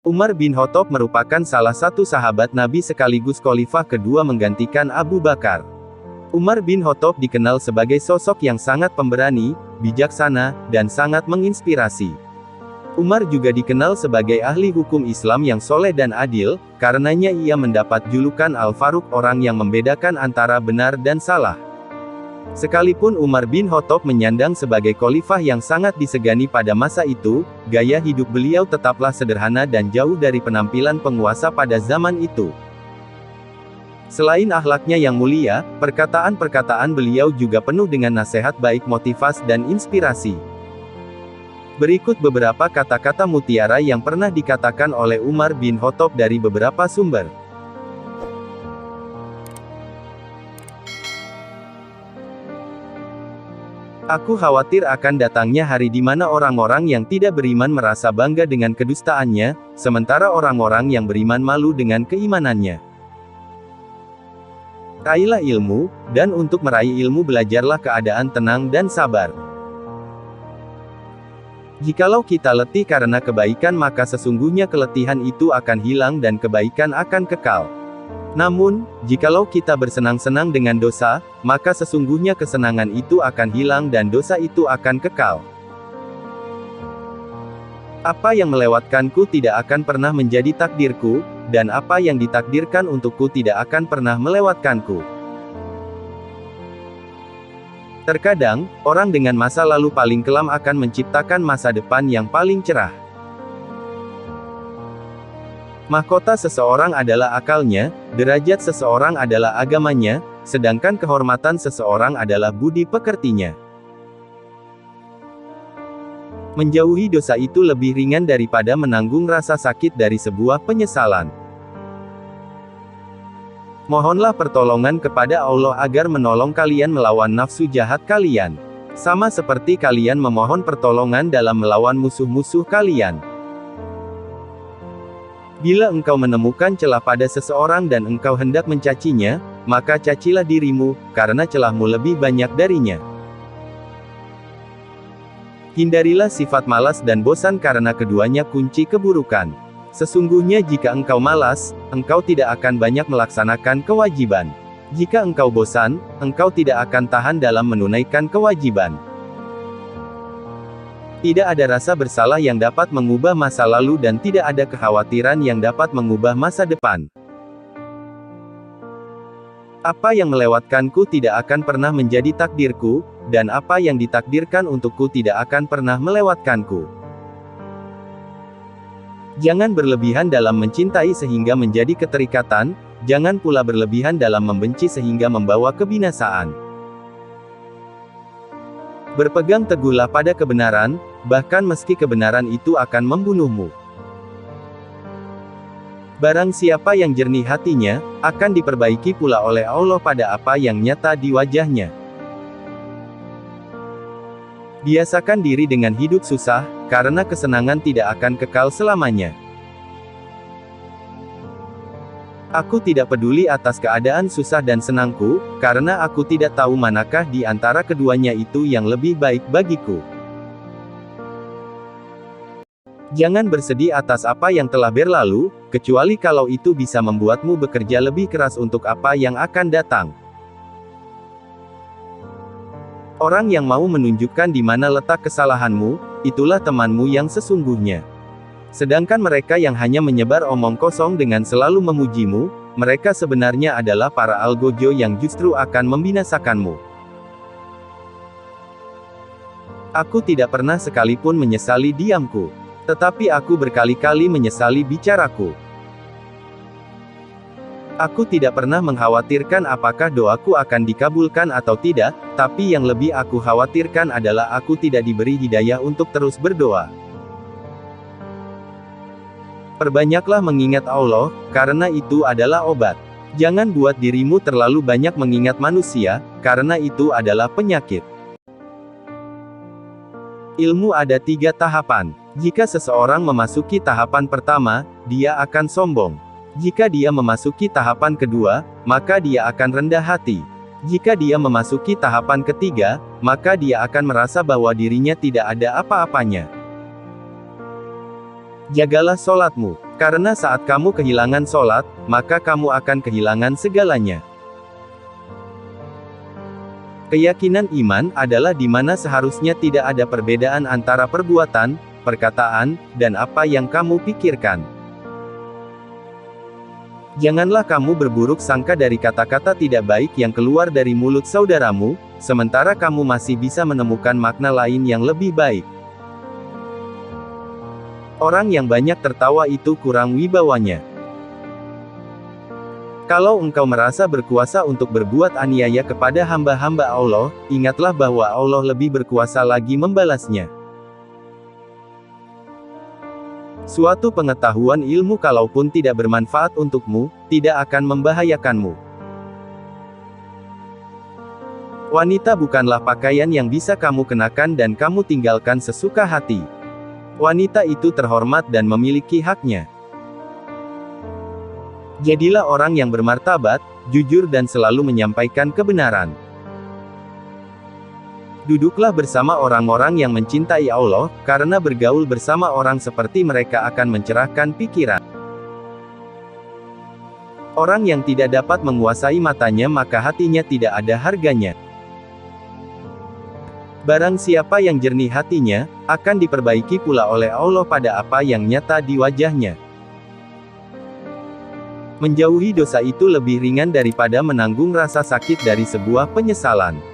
Umar bin Khattab merupakan salah satu sahabat Nabi sekaligus khalifah kedua menggantikan Abu Bakar. Umar bin Khattab dikenal sebagai sosok yang sangat pemberani, bijaksana, dan sangat menginspirasi. Umar juga dikenal sebagai ahli hukum Islam yang soleh dan adil, karenanya ia mendapat julukan Al-Faruq, orang yang membedakan antara benar dan salah. Sekalipun Umar bin Khattab menyandang sebagai khalifah yang sangat disegani pada masa itu, gaya hidup beliau tetaplah sederhana dan jauh dari penampilan penguasa pada zaman itu. Selain akhlaknya yang mulia, perkataan-perkataan beliau juga penuh dengan nasihat baik, motivasi dan inspirasi. Berikut beberapa kata-kata mutiara yang pernah dikatakan oleh Umar bin Khattab dari beberapa sumber. Aku khawatir akan datangnya hari di mana orang-orang yang tidak beriman merasa bangga dengan kedustaannya, sementara orang-orang yang beriman malu dengan keimanannya. Raihlah ilmu, dan untuk meraih ilmu belajarlah keadaan tenang dan sabar. Jikalau kita letih karena kebaikan, maka sesungguhnya keletihan itu akan hilang dan kebaikan akan kekal. Namun, jikalau kita bersenang-senang dengan dosa, maka sesungguhnya kesenangan itu akan hilang dan dosa itu akan kekal. Apa yang melewatkanku tidak akan pernah menjadi takdirku, dan apa yang ditakdirkan untukku tidak akan pernah melewatkanku. Terkadang, orang dengan masa lalu paling kelam akan menciptakan masa depan yang paling cerah. Mahkota seseorang adalah akalnya, derajat seseorang adalah agamanya, sedangkan kehormatan seseorang adalah budi pekertinya. Menjauhi dosa itu lebih ringan daripada menanggung rasa sakit dari sebuah penyesalan. Mohonlah pertolongan kepada Allah agar menolong kalian melawan nafsu jahat kalian. Sama seperti kalian memohon pertolongan dalam melawan musuh-musuh kalian. Bila engkau menemukan celah pada seseorang dan engkau hendak mencacinya, maka cacilah dirimu, karena celahmu lebih banyak darinya. Hindarilah sifat malas dan bosan karena keduanya kunci keburukan. Sesungguhnya jika engkau malas, engkau tidak akan banyak melaksanakan kewajiban. Jika engkau bosan, engkau tidak akan tahan dalam menunaikan kewajiban. Tidak ada rasa bersalah yang dapat mengubah masa lalu dan tidak ada kekhawatiran yang dapat mengubah masa depan. Apa yang melewatkanku tidak akan pernah menjadi takdirku, dan apa yang ditakdirkan untukku tidak akan pernah melewatkanku. Jangan berlebihan dalam mencintai sehingga menjadi keterikatan, jangan pula berlebihan dalam membenci sehingga membawa kebinasaan. Berpegang teguhlah pada kebenaran, bahkan meski kebenaran itu akan membunuhmu. Barang siapa yang jernih hatinya, akan diperbaiki pula oleh Allah pada apa yang nyata di wajahnya. Biasakan diri dengan hidup susah, karena kesenangan tidak akan kekal selamanya. Aku tidak peduli atas keadaan susah dan senangku, karena aku tidak tahu manakah di antara keduanya itu yang lebih baik bagiku. Jangan bersedih atas apa yang telah berlalu, kecuali kalau itu bisa membuatmu bekerja lebih keras untuk apa yang akan datang. Orang yang mau menunjukkan di mana letak kesalahanmu, itulah temanmu yang sesungguhnya. Sedangkan mereka yang hanya menyebar omong kosong dengan selalu memujimu, mereka sebenarnya adalah para algojo yang justru akan membinasakanmu. Aku tidak pernah sekalipun menyesali diamku. Tetapi aku berkali-kali menyesali bicaraku. Aku tidak pernah mengkhawatirkan apakah doaku akan dikabulkan atau tidak, tapi yang lebih aku khawatirkan adalah aku tidak diberi hidayah untuk terus berdoa. Perbanyaklah mengingat Allah, karena itu adalah obat. Jangan buat dirimu terlalu banyak mengingat manusia, karena itu adalah penyakit. Ilmu ada 3 tahapan. Jika seseorang memasuki tahapan pertama, dia akan sombong. Jika dia memasuki tahapan kedua, maka dia akan rendah hati. Jika dia memasuki tahapan ketiga, maka dia akan merasa bahwa dirinya tidak ada apa-apanya. Jagalah sholatmu, Karena saat kamu kehilangan sholat, maka kamu akan kehilangan segalanya. Keyakinan iman adalah di mana seharusnya tidak ada perbedaan antara perbuatan, perkataan, dan apa yang kamu pikirkan. Janganlah kamu berburuk sangka dari kata-kata tidak baik yang keluar dari mulut saudaramu, sementara kamu masih bisa menemukan makna lain yang lebih baik. Orang yang banyak tertawa itu kurang wibawanya. Kalau engkau merasa berkuasa untuk berbuat aniaya kepada hamba-hamba Allah, ingatlah bahwa Allah lebih berkuasa lagi membalasnya. Suatu pengetahuan ilmu kalaupun tidak bermanfaat untukmu, tidak akan membahayakanmu. Wanita bukanlah pakaian yang bisa kamu kenakan dan kamu tinggalkan sesuka hati. Wanita itu terhormat dan memiliki haknya. Jadilah orang yang bermartabat, jujur dan selalu menyampaikan kebenaran. Duduklah bersama orang-orang yang mencintai Allah, karena bergaul bersama orang seperti mereka akan mencerahkan pikiran. Orang yang tidak dapat menguasai matanya maka hatinya tidak ada harganya. Barang siapa yang jernih hatinya, akan diperbaiki pula oleh Allah pada apa yang nyata di wajahnya. Menjauhi dosa itu lebih ringan daripada menanggung rasa sakit dari sebuah penyesalan.